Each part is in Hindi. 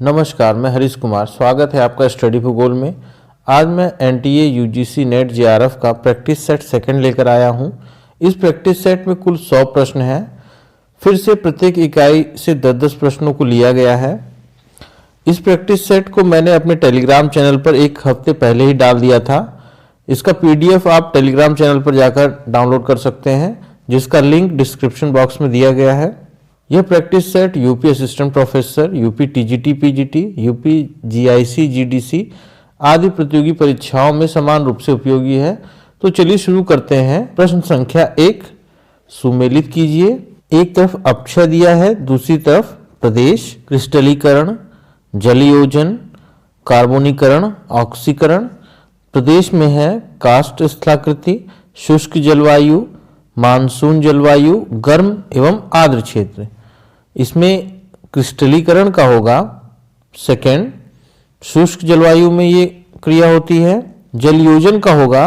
नमस्कार, मैं हरीश कुमार। स्वागत है आपका स्टडी भूगोल में। आज मैं एनटीए यूजीसी नेट जेआरएफ का प्रैक्टिस सेट सेकंड लेकर आया हूं। इस प्रैक्टिस सेट में कुल 100 प्रश्न हैं। फिर से प्रत्येक इकाई से 10-10 प्रश्नों को लिया गया है। इस प्रैक्टिस सेट को मैंने अपने टेलीग्राम चैनल पर एक हफ्ते पहले ही डाल दिया था। इसका पीडीएफ आप टेलीग्राम चैनल पर जाकर डाउनलोड कर सकते हैं, जिसका लिंक डिस्क्रिप्शन बॉक्स में दिया गया है। यह practice set UP assistant professor, UP TGT PGT, UP GIC GDC आदि प्रतियोगी परीक्षाओं में समान रूप से उपयोगी है। तो चलिए शुरू करते हैं। प्रश्न संख्या 1 सुमेलित कीजिए। एक तरफ अक्षय दिया है, दूसरी तरफ प्रदेश, क्रिस्टलीकरण, जलयोजन, कार्बोनीकरण, ऑक्सीकरण। प्रदेश में है काष्ठ स्थलाकृति, शुष्क जलवायु, मानसून जलवायु, गर्म एवं आर्द्र क्षेत्र। इसमें क्रिस्टलीकरण का होगा सेकंड, शुष्क जलवायु में ये क्रिया होती है। जलयोजन का होगा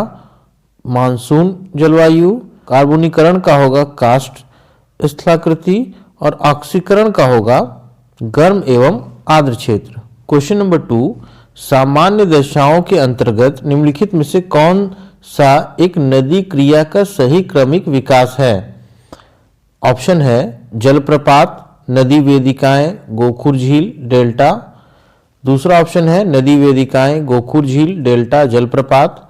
मानसून जलवायु, कार्बोनीकरण का होगा काष्ठ स्थलाकृति और ऑक्सीकरण का होगा गर्म एवं आर्द्र क्षेत्र। क्वेश्चन नंबर 2, सामान्य दशाओं के अंतर्गत निम्नलिखित में से कौन सा एक नदी क्रिया का सही क्रमिक विकास है? ऑप्शन है जलप्रपात, नदी वेदिकाएं, गोखुर झील, डेल्टा। दूसरा ऑप्शन है नदी वेदिकाएं, गोखुर झील, डेल्टा, जलप्रपात।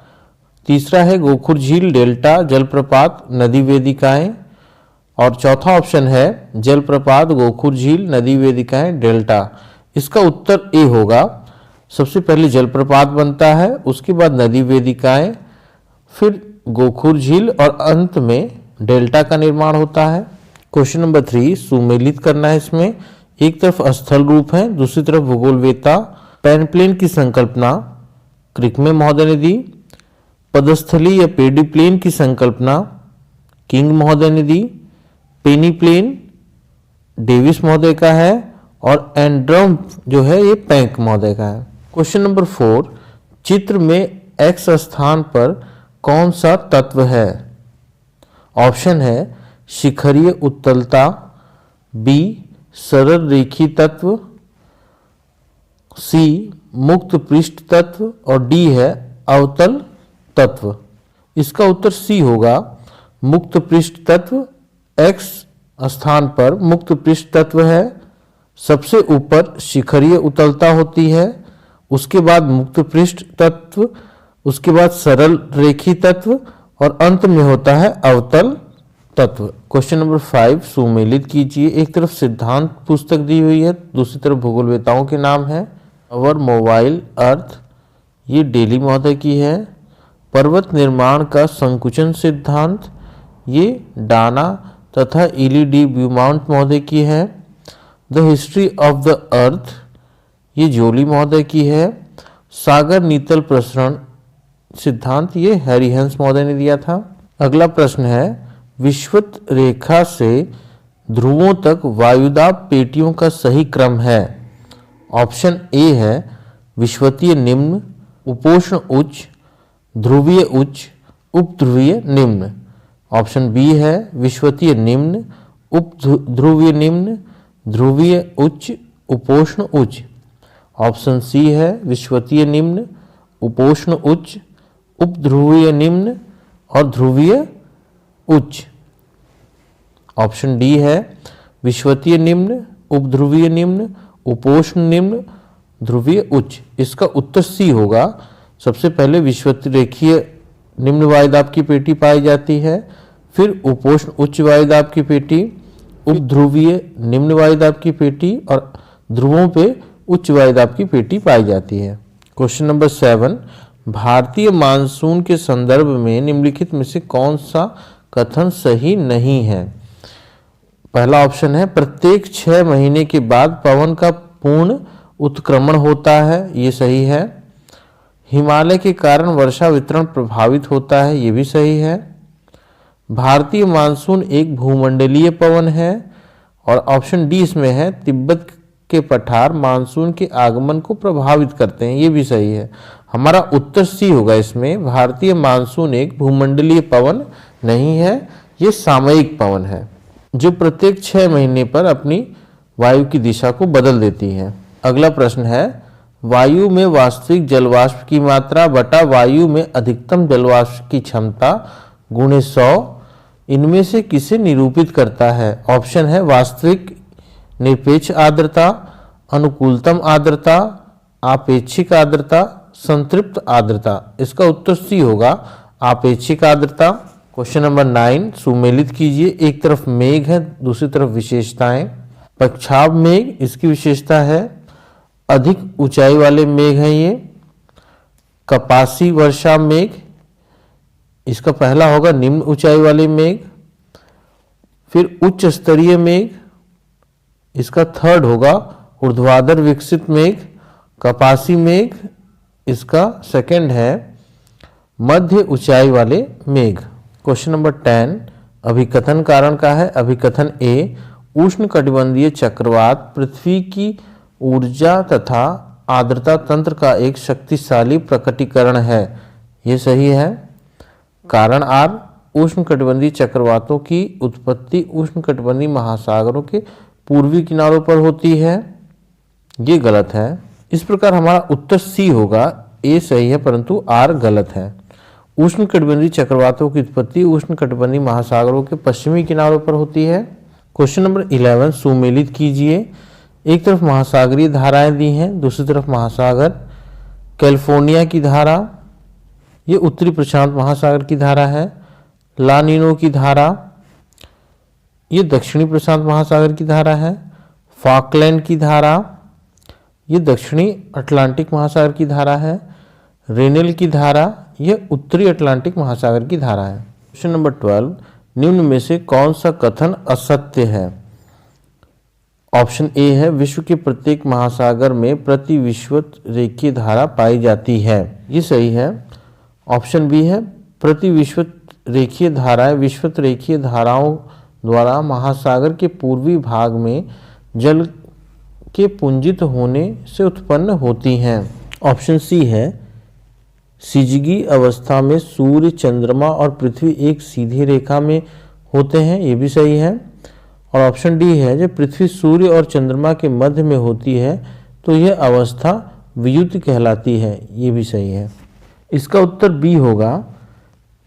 तीसरा है गोखुर झील, डेल्टा, जलप्रपात, नदी वेदिकाएं। और चौथा ऑप्शन है जलप्रपात, गोखुर झील, नदी वेदिकाएं, डेल्टा। इसका उत्तर ए होगा। सबसे पहले जलप्रपात बनता है, उसके बाद नदी वेदिकाएं, फिर गोखुर झील और अंत में डेल्टा का निर्माण होता है। क्वेश्चन नंबर 3 सुमेलित करना है। इसमें एक तरफ स्थल रूप है, दूसरी तरफ भूगोलवेत्ता। पेनप्लेन की संकल्पना क्रिकमे महोदय ने दी। पदस्थली या पेडीप्लेन की संकल्पना किंग महोदय ने दी। पेनीप्लेन डेविस महोदय का है और एंड्रम जो है ये पैंक महोदय का है। क्वेश्चन नंबर 4 चित्र में एक्स स्थान पर कौन सा तत्व है? ऑप्शन है शिखरीय उत्तलता, बी सरल रेखी तत्व, सी मुक्त पृष्ठ तत्व और डी है अवतल तत्व। इसका उत्तर सी होगा, मुक्त पृष्ठ तत्व। एक्स स्थान पर मुक्त पृष्ठ तत्व है। सबसे ऊपर शिखरीय उत्तलता होती है, उसके बाद मुक्त पृष्ठ तत्व, उसके बाद सरल रेखी तत्व और अंत में होता है अवतल तत्व। क्वेश्चन नंबर 5 सुमेलित कीजिए। एक तरफ सिद्धांत पुस्तक दी हुई है, दूसरी तरफ भूगोलवेत्ताओं के नाम है। अवर मोबाइल अर्थ ये डेली महोदय की है। पर्वत निर्माण का संकुचन सिद्धांत ये डाना तथा इली ब्यूमाउंट महोदय की है। The history of the earth ये जोली महोदय की है। सागर नीतल प्रसरण सिद्धांत ये हैरिहंस महोदय ने दिया था। अगला प्रश्न है विषुवत रेखा से ध्रुवों तक वायुदाब पेटियों का सही क्रम है। ऑप्शन ए है विषुवतीय निम्न, उपोष्ण उच्च, ध्रुवीय उच्च, उपध्रुवीय निम्न। ऑप्शन बी है विषुवतीय निम्न, उपध्रुवीय निम्न, ध्रुवीय उच्च, उपोष्ण उच्च। ऑप्शन सी है विषुवतीय निम्न, उपोष्ण उच्च, उपध्रुवीय निम्न और ध्रुवीय उच्च। ऑप्शन डी है विषुवतीय निम्न, उपध्रुवीय निम्न, उपोष्ण निम्न, ध्रुवीय उच्च। इसका उत्तर सी होगा। सबसे पहले विषुवतीय रेखीय निम्न वायुदाब की पेटी पाई जाती है, फिर उपोष्ण उच्च वायुदाब की पेटी, उपध्रुवीय निम्न वायुदाब की पेटी और ध्रुवों पे उच्च वायुदाब की पेटी पाई जाती है। क्वेश्चन नंबर 7 भारतीय मानसून के संदर्भ में निम्नलिखित में से कौन सा कथन सही नहीं है? पहला ऑप्शन है प्रत्येक 6 महीने के बाद पवन का पूर्ण उत्क्रमण होता है, ये सही है। हिमालय के कारण वर्षा वितरण प्रभावित होता है, ये भी सही है। भारतीय मानसून एक भूमंडलीय पवन है और ऑप्शन डी इसमें है तिब्बत के पठार मानसून के आगमन को प्रभावित करते हैं, ये भी सही है। हमारा उत्तर सी होगा इसमें। भारतीय मानसून एक भूमंडलीय पवन नहीं है, ये सामयिक पवन है जो प्रत्येक 6 महीने पर अपनी वायु की दिशा को बदल देती है। अगला प्रश्न है, वायु में वास्तविक जलवाष्प की मात्रा बटा वायु में अधिकतम जलवाष्प की क्षमता गुणे 100 इनमें से किसे निरूपित करता है? ऑप्शन है वास्तविक निरपेक्ष आर्द्रता, अनुकूलतम आर्द्रता, आपेक्षिक आर्द्रता, संतृप्त आर्द्रता। इसका उत्तर सी होगा, आपेक्षिक आर्द्रता। क्वेश्चन नंबर 9 सुमेलित कीजिए। एक तरफ मेघ है, दूसरी तरफ विशेषताएं। पक्षाभ मेघ, इसकी विशेषता है अधिक ऊंचाई वाले मेघ हैं ये। कपासी वर्षा मेघ, इसका पहला होगा निम्न ऊंचाई वाले मेघ। फिर उच्च स्तरीय मेघ, इसका थर्ड होगा ऊर्ध्वाधर विकसित मेघ। कपासी मेघ, इसका सेकंड है मध्य ऊंचाई वाले मेघ। क्वेश्चन नंबर 10 अभिकथन कारण का है। अभिकथन ए, उष्णकटिबंधीय चक्रवात पृथ्वी की ऊर्जा तथा आर्द्रता तंत्र का एक शक्तिशाली प्रकटीकरण है। ये सही है। कारण आर, उष्णकटिबंधीय चक्रवातों की उत्पत्ति उष्णकटिबंधीय महासागरों के पूर्वी किनारों पर होती है। ये गलत है। इस प्रकार हमारा उत्तर सी होगा, ए सही है परंतु आर गलत है। उष्णकटिबंधीय चक्रवातों की उत्पत्ति उष्णकटिबंधीय महासागरों के पश्चिमी किनारों पर होती है। क्वेश्चन नंबर 11 सुमेलित कीजिए। एक तरफ महासागरीय धाराएं दी हैं, दूसरी तरफ महासागर। कैलिफोर्निया की धारा, ये उत्तरी प्रशांत महासागर की धारा है। ला नीनो की धारा, ये दक्षिणी प्रशांत महासागर की धारा है। फॉकलैंड की धारा, ये दक्षिणी अटलांटिक महासागर की धारा है। रेनेल की धारा, यह उत्तरी अटलांटिक महासागर की धारा है। क्वेश्चन नंबर 12 निम्न में से कौन सा कथन असत्य है? ऑप्शन ए है विश्व के प्रत्येक महासागर में प्रति विषुवत रेखीय धारा पाई जाती है। ये सही है। ऑप्शन बी है प्रति विषुवत रेखीय धाराएं विषुवत रेखीय धाराओं द्वारा महासागर के पूर्वी भाग में जल के पुंजित होने से उत्पन्न होती हैं। ऑप्शन सी है सिजगी अवस्था में सूर्य, चंद्रमा और पृथ्वी एक सीधी रेखा में होते हैं। ये भी सही है। और ऑप्शन डी है जब पृथ्वी सूर्य और चंद्रमा के मध्य में होती है तो यह अवस्था वियुति कहलाती है। ये भी सही है। इसका उत्तर बी होगा,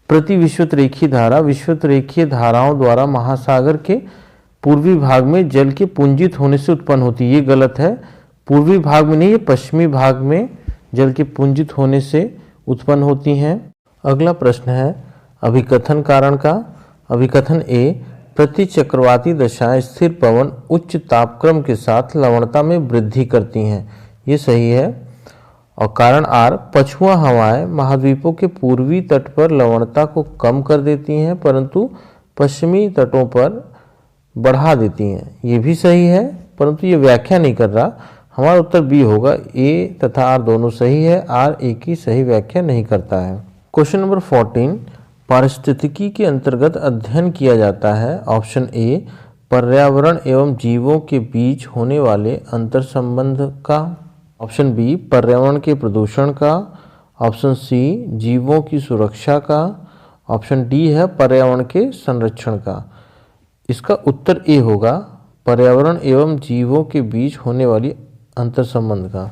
प्रति विषुवत रेखीय धारा विषुवत रेखीय धाराओं द्वारा महासागर के पूर्वी भाग में जल के पुंजित होने से उत्पन्न होती है। ये गलत है। पूर्वी भाग में नहीं, ये पश्चिमी भाग में जल के पुंजित होने से उत्पन्न होती हैं। अगला प्रश्न है अभिकथन कारण का। अभिकथन ए, प्रति चक्रवाती दशाएं स्थिर पवन उच्च तापक्रम के साथ लवणता में वृद्धि करती हैं। ये सही है। और कारण आर, पछुआ हवाएं महाद्वीपों के पूर्वी तट पर लवणता को कम कर देती हैं परंतु पश्चिमी तटों पर बढ़ा देती हैं। ये भी सही है परंतु ये व्याख्या नहीं कर रहा। हमारा उत्तर बी होगा। ए तथा आर दोनों सही है, आर ए की सही व्याख्या नहीं करता है। क्वेश्चन नंबर 14 पारिस्थितिकी के अंतर्गत अध्ययन किया जाता है। ऑप्शन ए, पर्यावरण एवं जीवों के बीच होने वाले अंतर संबंध का। ऑप्शन बी, पर्यावरण के प्रदूषण का। ऑप्शन सी, जीवों की सुरक्षा का। ऑप्शन डी है पर्यावरण के संरक्षण का। इसका उत्तर ए होगा, पर्यावरण एवं जीवों के बीच होने वाली अंतर संबंध का।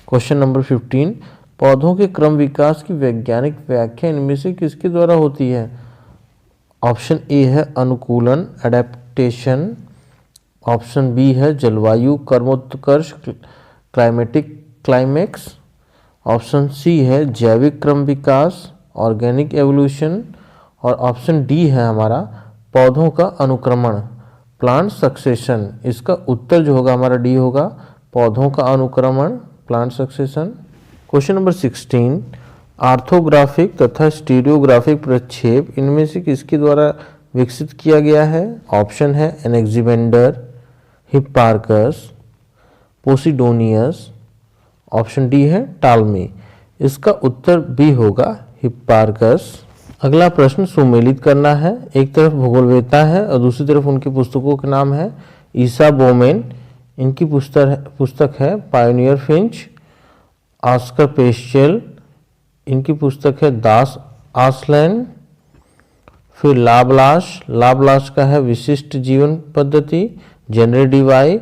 क्वेश्चन नंबर 15 पौधों के क्रम विकास की वैज्ञानिक व्याख्या इनमें से किसके द्वारा होती है? ऑप्शन ए है अनुकूलन, एडेप्टेशन। ऑप्शन बी है जलवायु क्रमोत्कर्ष, क्लाइमेटिक क्लाइमेक्स। ऑप्शन सी है जैविक क्रम विकास, ऑर्गेनिक एवोल्यूशन। और ऑप्शन डी है हमारा पौधों का अनुक्रमण, प्लांट सक्सेशन। इसका उत्तर जो होगा हमारा डी होगा, पौधों का अनुक्रमण, प्लांट सक्सेशन। क्वेश्चन नंबर 16 आर्थोग्राफिक तथा स्टीरियोग्राफिक प्रक्षेप इनमें से किसके द्वारा विकसित किया गया है? ऑप्शन है एनेक्सिमेंडर, हिप्पार्कस, पोसिडोनियस। ऑप्शन डी है टालमी। इसका उत्तर बी होगा, हिप्पार्कस। अगला प्रश्न सुमेलित करना है। एक तरफ भूगोलवेत्ता है और दूसरी तरफ उनकी पुस्तकों के नाम है। ईसा बोमेन, इनकी पुस्तक है पायोनियर फिंच। ऑस्कर पेस्चेल, इनकी पुस्तक है दास आसलैंड। फिर लाबलाश का है विशिष्ट जीवन पद्धति, जेनरे डिवाई।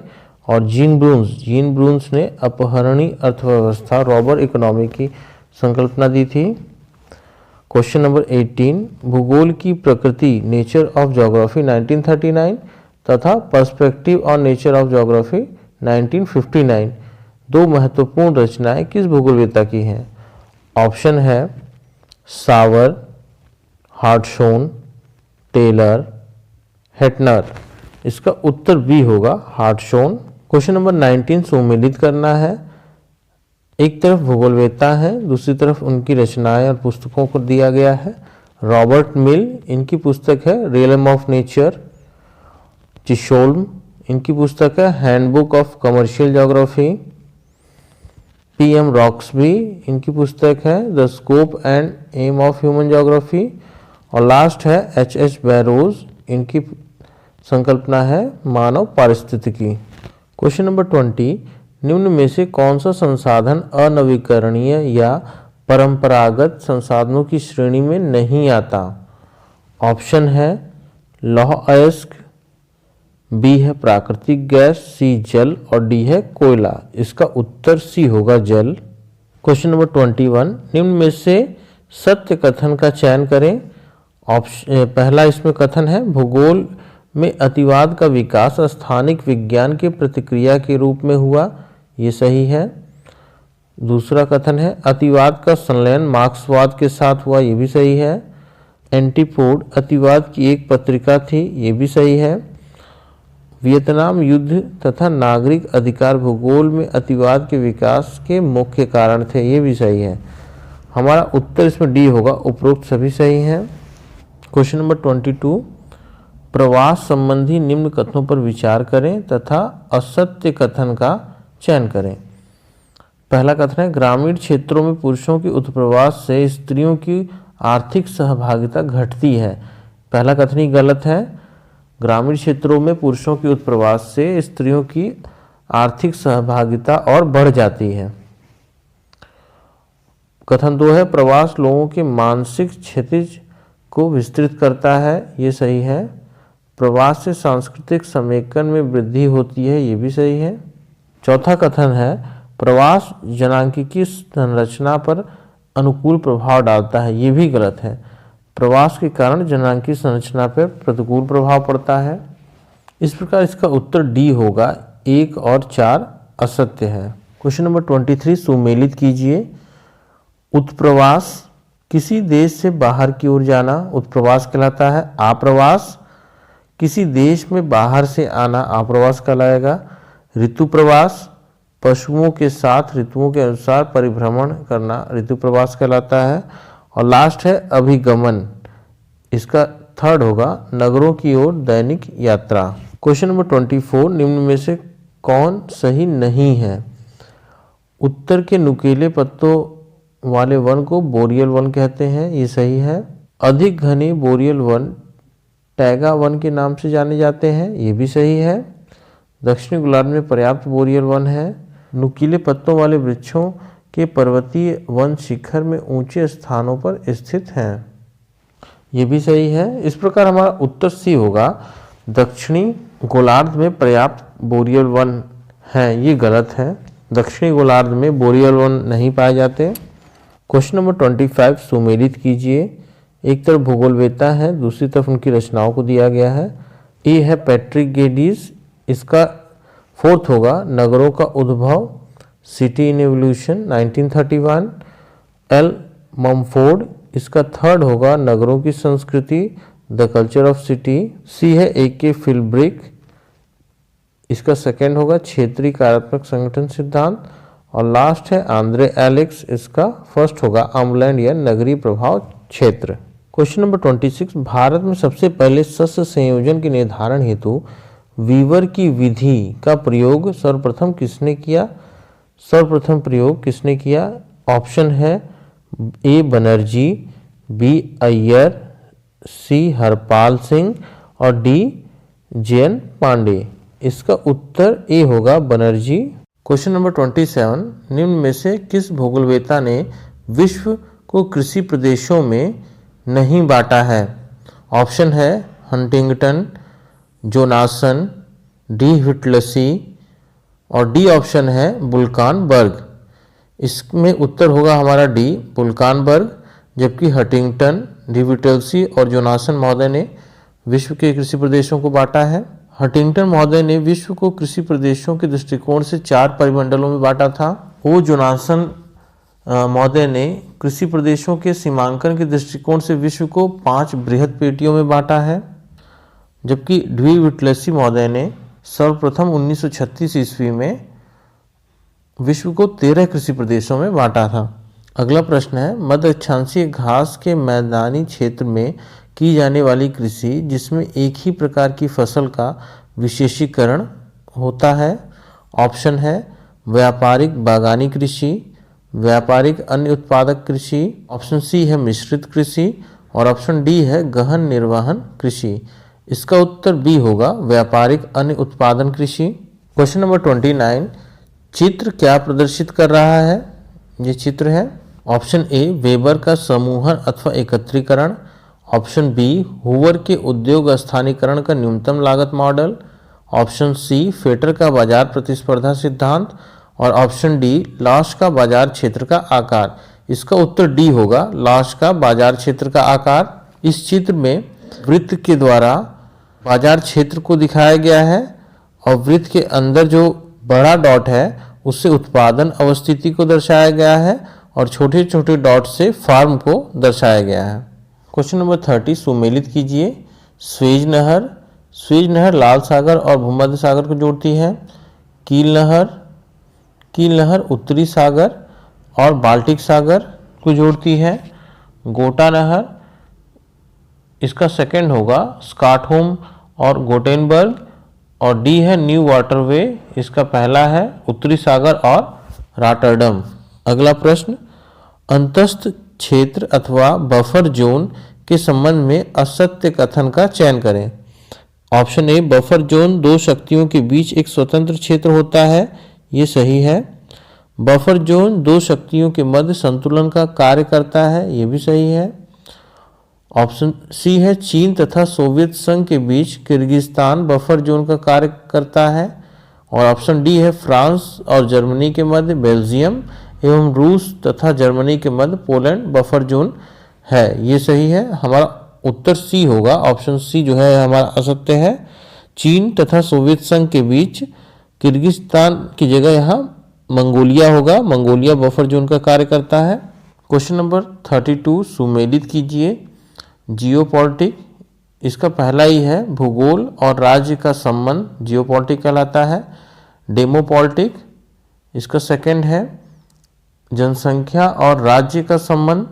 और जीन ब्रून्स ने अपहरणीय अर्थव्यवस्था रॉबर इकोनॉमी की संकल्पना दी थी। क्वेश्चन नंबर 18, भूगोल की प्रकृति नेचर ऑफ ज्योग्राफी 1939 तथा perspective on nature of geography 1959 दो महत्वपूर्ण रचनाएं किस भूगोलवेत्ता की हैं? ऑप्शन है सावर, हार्टशोन, टेलर, हेटनर। इसका उत्तर बी होगा हार्टशोन। क्वेश्चन नंबर 19 सुमेलित करना है। एक तरफ भूगोलवेत्ता है, दूसरी तरफ उनकी रचनाएं और पुस्तकों को दिया गया है। रॉबर्ट मिल, इनकी पुस्तक है रियलम ऑफ नेचर। चिशोल्म, इनकी पुस्तक है handbook of commercial geography. PM Roxby, इनकी पुस्तक है the scope and aim of human geography. और लास्ट है एच बैरोज, इनकी संकल्पना है मानव पारिस्थितिकी। क्वेश्चन नंबर 20, निम्न में से कौन सा संसाधन अनवीकरणीय या परंपरागत संसाधनों की श्रेणी में नहीं आता? ऑप्शन है लौह अयस्क, बी है प्राकृतिक गैस, सी जल और डी है कोयला। इसका उत्तर सी होगा जल। क्वेश्चन नंबर 21, निम्न में से सत्य कथन का चयन करें। पहला इसमें कथन है भूगोल में अतिवाद का विकास स्थानिक विज्ञान के प्रतिक्रिया के रूप में हुआ, ये सही है। दूसरा कथन है अतिवाद का संलयन मार्क्सवाद के साथ हुआ, ये भी सही है। एंटीपोड अतिवाद की एक पत्रिका थी, ये भी सही है। वियतनाम युद्ध तथा नागरिक अधिकार भूगोल में अतिवाद के विकास के मुख्य कारण थे, ये भी सही है। हमारा उत्तर इसमें डी होगा, उपरोक्त सभी सही हैं। क्वेश्चन नंबर 22, प्रवास संबंधी निम्न कथनों पर विचार करें तथा असत्य कथन का चयन करें। पहला कथन है ग्रामीण क्षेत्रों में पुरुषों के उत्प्रवास से स्त्रियों की आर्थिक सहभागिता घटती है। पहला कथन ही गलत है। ग्रामीण क्षेत्रों में पुरुषों के उत्प्रवास से स्त्रियों की आर्थिक सहभागिता और बढ़ जाती है। कथन 2 है प्रवास लोगों के मानसिक क्षितिज को विस्तृत करता है, ये सही है। प्रवास से सांस्कृतिक समेकन में वृद्धि होती है, ये भी सही है। चौथा कथन है प्रवास जनांकीय संरचना पर अनुकूल प्रभाव डालता है, ये भी गलत है। प्रवास के कारण जनांकीय संरचना पर प्रतिकूल प्रभाव पड़ता है। इस प्रकार इसका उत्तर डी होगा, 1 और 4 असत्य है। क्वेश्चन नंबर 23 सुमेलित कीजिए। उत्प्रवास किसी देश से बाहर की ओर जाना उत्प्रवास कहलाता है। आप्रवास किसी देश में बाहर से आना आप्रवास कहलाएगा। ऋतु प्रवास पशुओं के साथ ऋतुओं के अनुसार परिभ्रमण करना ऋतु प्रवास कहलाता है। और लास्ट है अभिगमन, इसका थर्ड होगा नगरों की ओर दैनिक यात्रा। क्वेश्चन नंबर 24 निम्न में से कौन सही नहीं है? उत्तर के नुकीले पत्तों वाले वन को बोरियल वन कहते हैं, ये सही है। अधिक घने बोरियल वन टैगा वन के नाम से जाने जाते हैं, ये भी सही है। दक्षिणी गोलार्ध में पर्याप्त बोरियल वन है। नुकीले पत्तों वाले वृक्षों के पर्वतीय वन शिखर में ऊंचे स्थानों पर स्थित हैं, ये भी सही है। इस प्रकार हमारा उत्तर सी होगा, दक्षिणी गोलार्ध में पर्याप्त बोरियल वन हैं, ये गलत है। दक्षिणी गोलार्ध में बोरियल वन नहीं पाए जाते। क्वेश्चन नंबर 25 सुमेलित कीजिए। एक तरफ भूगोलवेत्ता है, दूसरी तरफ उनकी रचनाओं को दिया गया है। ए है पैट्रिक गेडीज, इसका फोर्थ होगा नगरों का उद्भव city in evolution 1931। L Mumford, इसका थर्ड होगा नगरों की संस्कृति द कल्चर ऑफ सिटी। सी है ए.के. फिलब्रिक, इसका सेकंड होगा क्षेत्रीय कार्यात्मक संगठन सिद्धांत। और लास्ट है आंद्रे एलेक्स, इसका फर्स्ट होगा आमलैंड या नगरीय प्रभाव क्षेत्र। क्वेश्चन नंबर 26 भारत में सबसे पहले सस्य संयोजन के निर्धारण हेतु वीवर की विधि का प्रयोग सर्वप्रथम किसने किया? सर्वप्रथम प्रयोग किसने किया? ऑप्शन है ए बनर्जी, बी अय्यर, सी हरपाल सिंह और डी जयन पांडे। इसका उत्तर ए होगा बनर्जी। क्वेश्चन नंबर 27 निम्न में से किस भूगोलवेत्ता ने विश्व को कृषि प्रदेशों में नहीं बांटा है? ऑप्शन है हंटिंगटन, जोनासन, डी व्हिटलसी, और डी ऑप्शन है बुल्कानबर्ग। इसमें उत्तर होगा हमारा डी बुल्कानबर्ग। जबकि हंटिंगटन, डिविटेल्सी और जोनासन महोदय ने विश्व के कृषि प्रदेशों को बांटा है। हंटिंगटन महोदय ने विश्व को कृषि प्रदेशों के दृष्टिकोण से 4 परिमंडलों में बांटा था। ओ जोनासन महोदय ने कृषि प्रदेशों के सीमांकन के दृष्टिकोण से विश्व को 5 बृहद पेटियों में बांटा है। जबकि डिविटेल्सी महोदय ने सर्वप्रथम 1936 ईस्वी में विश्व को 13 कृषि प्रदेशों में बांटा था। अगला प्रश्न है, मध्य अक्षांशीय घास के मैदानी क्षेत्र में की जाने वाली कृषि जिसमें एक ही प्रकार की फसल का विशेषीकरण होता है। ऑप्शन है व्यापारिक बागानी कृषि, व्यापारिक अन्य उत्पादक कृषि, ऑप्शन सी है मिश्रित कृषि और ऑप्शन डी है गहन निर्वहन कृषि। इसका उत्तर बी होगा व्यापारिक अन्य उत्पादन कृषि। क्वेश्चन नंबर 29, चित्र क्या प्रदर्शित कर रहा है? ये चित्र है। ऑप्शन ए वेबर का समूहन अथवा एकत्रीकरण, ऑप्शन बी हूवर के उद्योग स्थानीकरण का न्यूनतम लागत मॉडल, ऑप्शन सी फेटर का बाजार प्रतिस्पर्धा सिद्धांत और ऑप्शन डी लॉश का बाजार क्षेत्र का आकार। इसका उत्तर डी होगा लॉश का बाजार क्षेत्र का आकार। इस चित्र में वृत्त के द्वारा बाजार क्षेत्र को दिखाया गया है और वृत्त के अंदर जो बड़ा डॉट है उससे उत्पादन अवस्थिति को दर्शाया गया है और छोटे छोटे डॉट से फार्म को दर्शाया गया है। क्वेश्चन नंबर 30 सुमेलित कीजिए। स्वेज नहर लाल सागर और भूमध्य सागर को जोड़ती है। कील नहर उत्तरी सागर और बाल्टिक सागर को जोड़ती है। गोटा नहर, इसका सेकंड होगा स्कॉटहोम और गोटेनबर्ग और डी है न्यू वाटरवे, इसका पहला है उत्तरी सागर और रॉटरडम। अगला प्रश्न, अंतस्थ क्षेत्र अथवा बफर जोन के संबंध में असत्य कथन का चयन करें। ऑप्शन ए बफर जोन दो शक्तियों के बीच एक स्वतंत्र क्षेत्र होता है, ये सही है। बफर जोन दो शक्तियों के मध्य संतुलन का कार्य करता है, ये भी सही है। ऑप्शन सी है चीन तथा सोवियत संघ के बीच किर्गिस्तान बफर जोन का कार्य करता है और ऑप्शन डी है फ्रांस और जर्मनी के मध्य बेल्जियम एवं रूस तथा जर्मनी के मध्य पोलैंड बफर जोन है, ये सही है। हमारा उत्तर सी होगा, ऑप्शन सी जो है हमारा असत्य है। चीन तथा सोवियत संघ के बीच किर्गिस्तान की जगह यहाँ मंगोलिया होगा, मंगोलिया बफर जोन का कार्य करता है। क्वेश्चन नंबर 32 सुमेलित कीजिए। जियोपॉलिटिक, इसका पहला ही है भूगोल और राज्य का संबंध जियोपॉलिटिक कहलाता है। डेमोपॉलिटिक, इसका सेकंड है जनसंख्या और राज्य का संबंध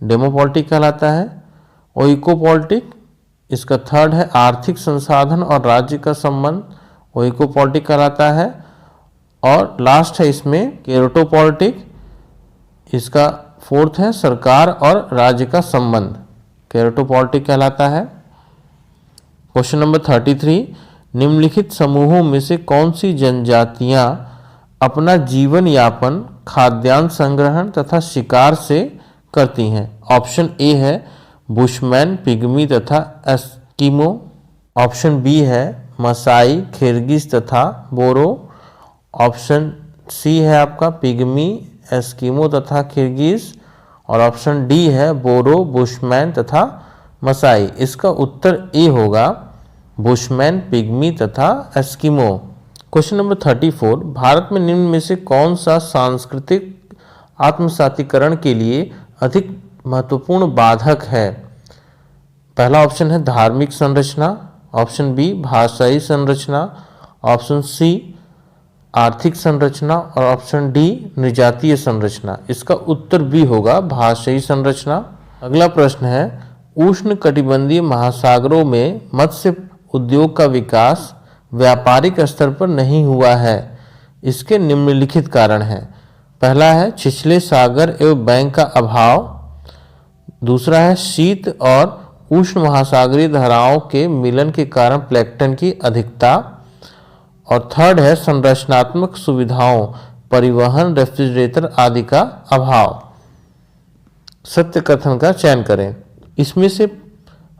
डेमोपॉलिटिक कहलाता है। ओइकोपॉलिटिक, इसका थर्ड है आर्थिक संसाधन और राज्य का संबंध ओइकोपॉलिटिक कहलाता है। और लास्ट है इसमें केरेटोपॉलिटिक, इसका फोर्थ है सरकार और राज्य का संबंध केरेटोपॉलिटिक कहलाता है। क्वेश्चन नंबर 33 निम्नलिखित समूहों में से कौन सी जनजातियां अपना जीवन यापन खाद्यान्न संग्रहण तथा शिकार से करती हैं। ऑप्शन ए है बुशमैन, पिग्मी तथा एस्किमो, ऑप्शन बी है मसाई, किर्गिज तथा बोरो, ऑप्शन सी है आपका पिग्मी, एस्किमो तथा किर्गिज और ऑप्शन डी है बोरो, बुशमैन तथा मसाई। इसका उत्तर ए होगा बुशमैन, पिग्मी तथा एस्किमो। क्वेश्चन नंबर 34 भारत में निम्न में से कौन सा सांस्कृतिक आत्मसातीकरण के लिए अधिक महत्वपूर्ण बाधक है। पहला ऑप्शन है धार्मिक संरचना, ऑप्शन बी भाषाई संरचना, ऑप्शन सी आर्थिक संरचना और ऑप्शन डी निर्जातीय संरचना। इसका उत्तर बी होगा भाषाई संरचना। अगला प्रश्न है उष्ण कटिबंधीय महासागरों में मत्स्य उद्योग का विकास व्यापारिक स्तर पर नहीं हुआ है, इसके निम्नलिखित कारण हैं। पहला है छिछले सागर एवं बैंक का अभाव, दूसरा है शीत और उष्ण महासागरीय धाराओं के मिलन के कारण प्लैंकटन की अधिकता और थर्ड है संरचनात्मक सुविधाओं परिवहन रेफ्रिजरेटर आदि का अभाव। सत्य कथन का चयन करें। इसमें से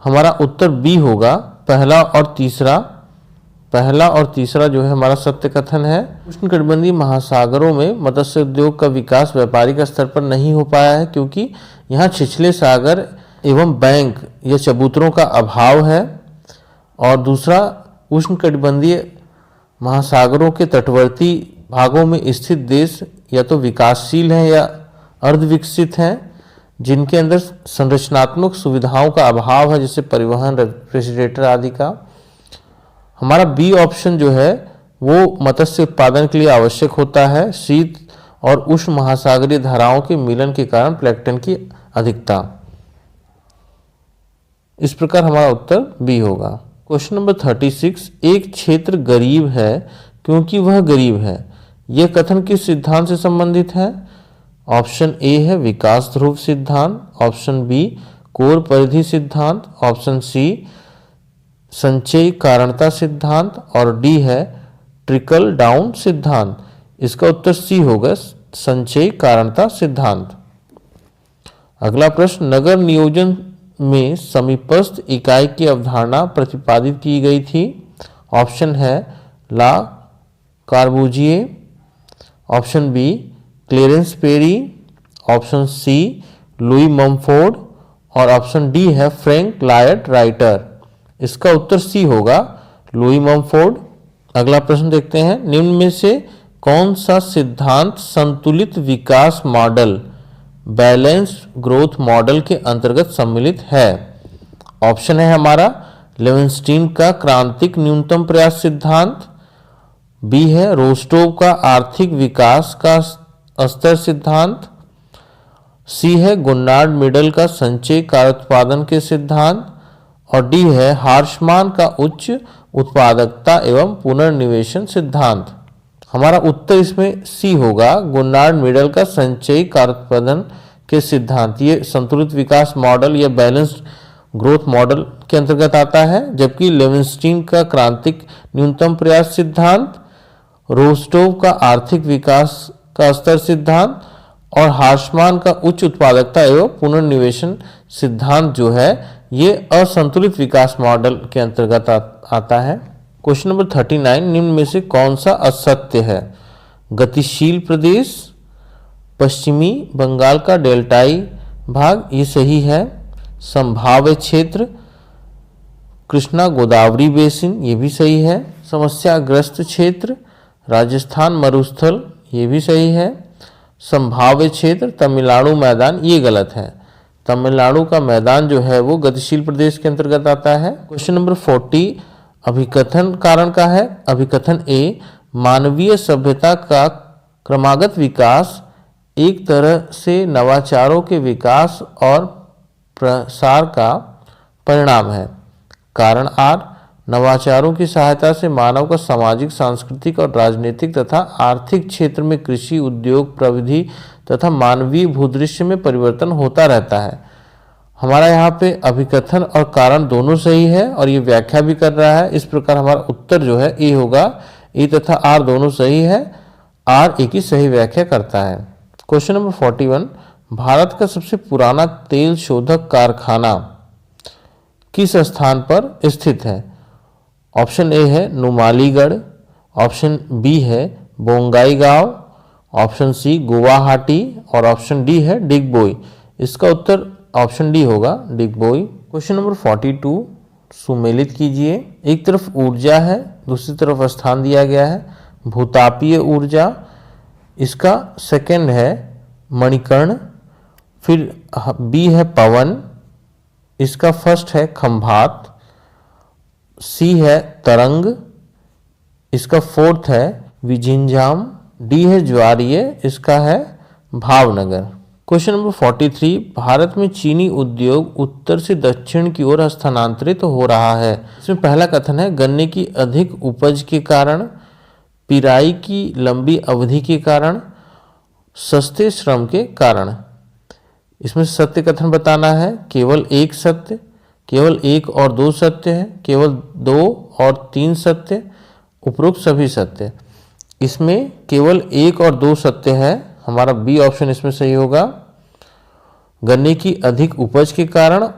हमारा उत्तर बी होगा पहला और तीसरा पहला और तीसरा जो है हमारा सत्य कथन है। उष्णकटिबंधीय महासागरों में मत्स्य उद्योग का विकास व्यापारिक स्तर पर नहीं हो पाया है क्योंकि यहाँ छिछले सागर एवं बैंक या चबूतरों का अभाव है। और दूसरा, उष्णकटिबंधीय महासागरों के तटवर्ती भागों में स्थित देश या तो विकासशील हैं या अर्धविकसित हैं, जिनके अंदर संरचनात्मक सुविधाओं का अभाव है, जैसे परिवहन, रेफ्रिजरेटर आदि का। हमारा बी ऑप्शन जो है वो मत्स्य उत्पादन के लिए आवश्यक होता है। शीत और उष्ण महासागरीय धाराओं के मिलन के कारण प्लैंकटन की अधिकता। इस प्रकार हमारा उत्तर बी होगा। क्वेश्चन नंबर 36, एक क्षेत्र गरीब है क्योंकि वह गरीब है, यह कथन किस सिद्धांत से संबंधित है? ऑप्शन ए है विकास ध्रुव सिद्धांत, ऑप्शन बी कोर परिधि सिद्धांत, ऑप्शन सी संचयी कारणता सिद्धांत और डी है ट्रिकल डाउन सिद्धांत। इसका उत्तर सी होगा, संचयी कारणता सिद्धांत। अगला प्रश्न, नगर नियोजन में समीपस्थ इकाई की अवधारणा प्रतिपादित की गई थी। ऑप्शन है le Corbusier, option B Clarence Perry, option C Louis Mumford और ऑप्शन डी है फ्रैंक लॉयड राइटर। इसका उत्तर सी होगा, लुई ममफोर्ड। अगला प्रश्न देखते हैं, निम्न में से कौन सा सिद्धांत संतुलित विकास मॉडल बैलेंस्ड ग्रोथ मॉडल के अंतर्गत सम्मिलित है? ऑप्शन है हमारा लेविनस्टीन का क्रांतिक न्यूनतम प्रयास सिद्धांत, बी है रोस्टोव का आर्थिक विकास का स्तर सिद्धांत, सी है गुन्नार्ड मिडल का संचयी कार्योत्पादन के सिद्धांत और डी है हार्शमान का उच्च उत्पादकता एवं पुनर्निवेशन सिद्धांत। हमारा उत्तर इसमें सी होगा, गुन्नार्ड मिडल का संचयी कार्योत्पादन के सिद्धांत। ये संतुलित विकास मॉडल या बैलेंस्ड ग्रोथ मॉडल के अंतर्गत आता है, जबकि लेविनस्टीन का क्रांतिक न्यूनतम प्रयास सिद्धांत, रोस्टोव का आर्थिक विकास का स्तर सिद्धांत और हार्शमान का उच्च उत्पादकता एवं पुनर्निवेशन सिद्धांत जो है ये असंतुलित विकास मॉडल के अंतर्गत आता है। क्वेश्चन नंबर 39, निम्न में से कौन सा असत्य है? गतिशील प्रदेश, पश्चिमी बंगाल का डेल्टाई भाग, ये सही है। संभाव्य क्षेत्र, कृष्णा गोदावरी बेसिन, ये भी सही है। समस्याग्रस्त क्षेत्र, राजस्थान मरुस्थल, ये भी सही है। संभाव्य क्षेत्र, तमिलनाडु मैदान, ये गलत है। तमिलनाडु का मैदान जो है वो गतिशील प्रदेश के अंतर्गत आता है। क्वेश्चन नंबर 40 अभिकथन कारण का है। अभिकथन ए, मानवीय सभ्यता का क्रमागत विकास एक तरह से नवाचारों के विकास और प्रसार का परिणाम है। कारण आर, नवाचारों की सहायता से मानव का सामाजिक, सांस्कृतिक और राजनीतिक तथा आर्थिक क्षेत्र में कृषि, उद्योग, प्रविधि तथा मानवीय भूदृश्य में परिवर्तन होता रहता है। हमारा यहाँ पे अभिकथन और कारण दोनों सही है और ये व्याख्या भी कर रहा है। इस प्रकार हमारा उत्तर जो है ए होगा। ए तथा आर दोनों सही है, आर ए की सही व्याख्या करता है। क्वेश्चन नंबर 41, भारत का सबसे पुराना तेल शोधक कारखाना किस स्थान पर स्थित है? ऑप्शन ए है नुमालीगढ़, ऑप्शन बी है बोंगाईगांव, ऑप्शन सी गुवाहाटी और ऑप्शन डी है डिगबोई। इसका उत्तर ऑप्शन डी होगा, डिगबोई। क्वेश्चन नंबर 42 सुमेलित कीजिए। एक तरफ ऊर्जा है, दूसरी तरफ स्थान दिया गया है। भूतापीय ऊर्जा, इसका सेकंड है मणिकर्ण, फिर बी है पवन, इसका फर्स्ट है खंभात, सी है तरंग, इसका फोर्थ है विझिंजाम, डी है ज्वारीय, इसका है भावनगर। क्वेश्चन नंबर 43, भारत में चीनी उद्योग उत्तर से दक्षिण की ओर स्थानांतरित हो रहा है। इसमें पहला कथन है गन्ने की अधिक उपज के कारण, पिराई की लंबी अवधि के कारण, सस्ते श्रम के कारण। इसमें सत्य कथन बताना है। केवल एक सत्य, केवल एक और दो सत्य है, केवल 2 और 3 सत्य, उपरोक्त सभी सत्य। इसमें केवल 1 और 2 सत्य है। हमारा बी ऑप्शन इसमें सही होगा। गन्ने की अधिक उपज के कारण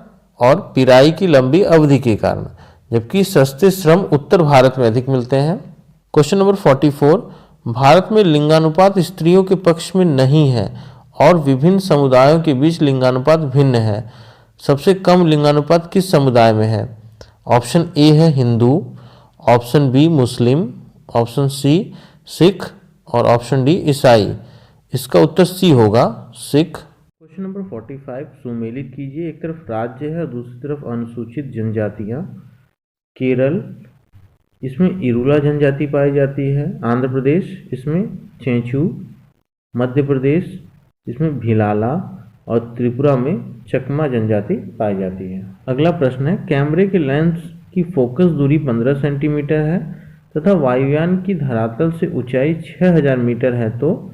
और पिराई की लंबी अवधि के कारण। जबकि सस्ते श्रम उत्तर भारत में अधिक मिलते हैं। क्वेश्चन नंबर 44, भारत में लिंगानुपात स्त्रियों के पक्ष में नहीं है और विभिन्न समुदायों के बीच लिंगानुपात भिन्न है। सबसे कम लिंगानुपात किस समुदाय में है? ऑप्शन ए है हिंदू, ऑप्शन बी मुस्लिम, ऑप्शन सी सिख और ऑप्शन डी ईसाई। इसका उत्तर सी होगा सिख। क्वेश्चन नंबर 45, सुमेलित कीजिए। एक तरफ राज्य है और दूसरी तरफ अनुसूचित जनजातियां। केरल, इसमें इरुला जनजाति पाई जाती है। आंध्र प्रदेश, इसमें चेंचू। मध्य प्रदेश, इसमें भिलाला। और त्रिपुरा में चकमा जनजाति पाई जाती है। अगला प्रश्न है, कैमरे के लेंस की फोकस दूरी 15 सेंटीमीटर है तथा वायुयान की धरातल से ऊंचाई 6000 मीटर है, तो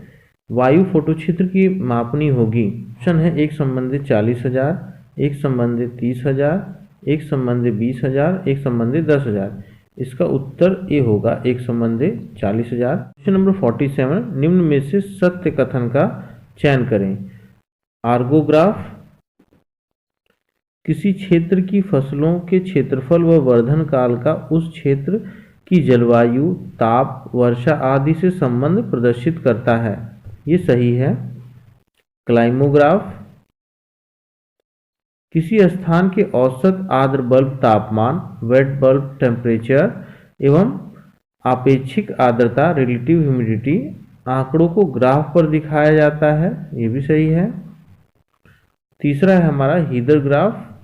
वायु फोटो क्षेत्र की मापनी होगी। ऑप्शन है, एक संबंधित 40,000, एक संबंधित 30,000, एक संबंधित 20,000, एक संबंधित 10,000। इसका उत्तर ए होगा, एक संबंधित 40,000। क्वेश्चन नंबर 47, निम्न में से सत्य कथन का चयन करें। आर्गोग्राफ, किसी क्षेत्र की फसलों के क्षेत्रफल व वर्धन काल का उस क्षेत्र की जलवायु, ताप, वर्षा आदि से संबंध प्रदर्शित करता है। ये सही है। क्लाइमोग्राफ, किसी स्थान के औसत आर्द्र बल्ब तापमान, वेट बल्ब टेम्परेचर एवं आपेक्षिक आर्द्रता, रिलेटिव ह्यूमिडिटी आंकड़ों को ग्राफ पर दिखाया जाता है। ये भी सही है। तीसरा है हमारा हीदर ग्राफ,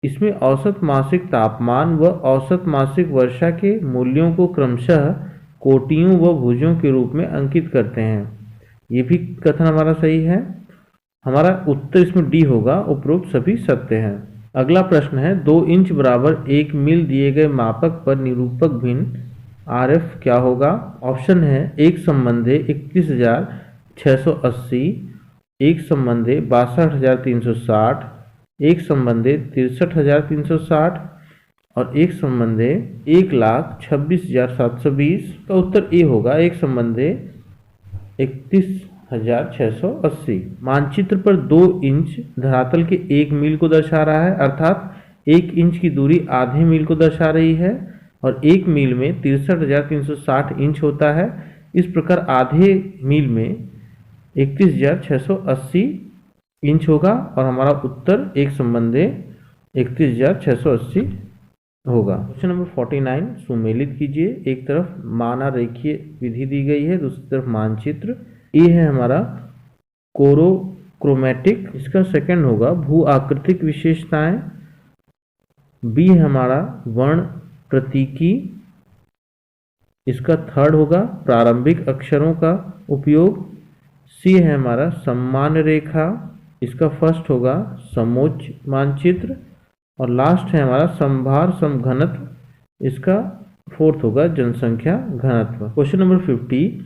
इसमें औसत मासिक तापमान व औसत मासिक वर्षा के मूल्यों को क्रमशः कोटियों व भुजों के रूप में अंकित करते हैं। ये भी कथन हमारा सही है। हमारा उत्तर इसमें डी होगा, उपरोक्त सभी सत्य हैं। अगला प्रश्न है, 2 इंच बराबर 1 मील दिए गए मापक पर निरूपक भिन्न RF क्या होगा? ऑप्शन है, एक संबंधे 31,680, एक संबंधे 62,360, एक संबंधे 63,360 और एक संबंधे 1,26,720। का उत्तर ए होगा, एक संबंधे 31,680। मानचित्र पर 2 इंच धरातल के 1 मील को दर्शा रहा है, अर्थात 1 इंच की दूरी आधे मील को दर्शा रही है और 1 मील में 63,360 इंच होता है। इस प्रकार आधे मील में 31,680 इंच होगा और हमारा उत्तर एक संबंधे 31,680 होगा। क्वेश्चन नंबर 49, सुमेलित कीजिए। एक तरफ माना रेखीय विधि दी गई है, दूसरी तरफ मानचित्र। ए है हमारा कोरोक्रोमैटिक, इसका सेकंड होगा भू आकृतिक विशेषताएं। बी है हमारा वर्ण प्रतीकी, इसका थर्ड होगा प्रारंभिक अक्षरों का उपयोग। सी है हमारा सम्मान रेखा, इसका फर्स्ट होगा समोच्च मानचित्र। और लास्ट है हमारा संभार समघनत्व, इसका फोर्थ होगा जनसंख्या घनत्व। क्वेश्चन नंबर 50,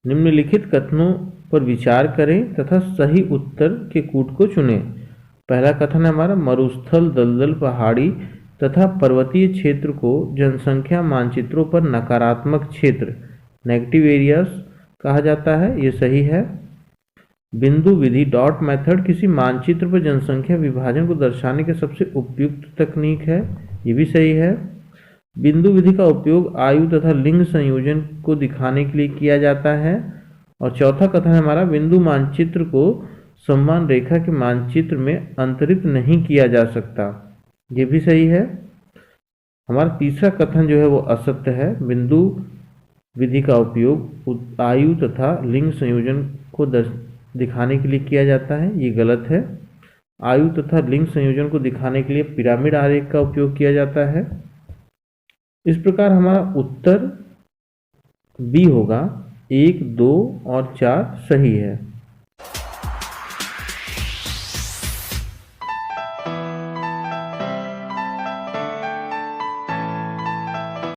निम्नलिखित कथनों पर विचार करें तथा सही उत्तर के कूट को चुनें। पहला कथन है हमारा, मरुस्थल, दलदल, पहाड़ी तथा पर्वतीय क्षेत्र को जनसंख्या मानचित्रों पर नकारात्मक क्षेत्र, नेगेटिव एरियाज कहा जाता है। ये सही है। बिंदु विधि, डॉट मेथड किसी मानचित्र पर जनसंख्या विभाजन को दर्शाने के सबसे उपयुक्त तकनीक है। ये भी सही है। बिंदु विधि का उपयोग आयु तथा लिंग संयोजन को दिखाने के लिए किया जाता है। और चौथा कथन है हमारा, बिंदु मानचित्र को सम्मान रेखा के मानचित्र में अंतरित नहीं किया जा सकता। ये भी सही है। हमारा तीसरा कथन जो है वो असत्य है। बिंदु विधि का उपयोग आयु तथा लिंग संयोजन को दिखाने के लिए किया जाता है, ये गलत है। आयु तथा लिंग संयोजन को दिखाने के लिए पिरामिड आरेख का उपयोग किया जाता है। इस प्रकार हमारा उत्तर बी होगा, 1, 2 और 4 सही है।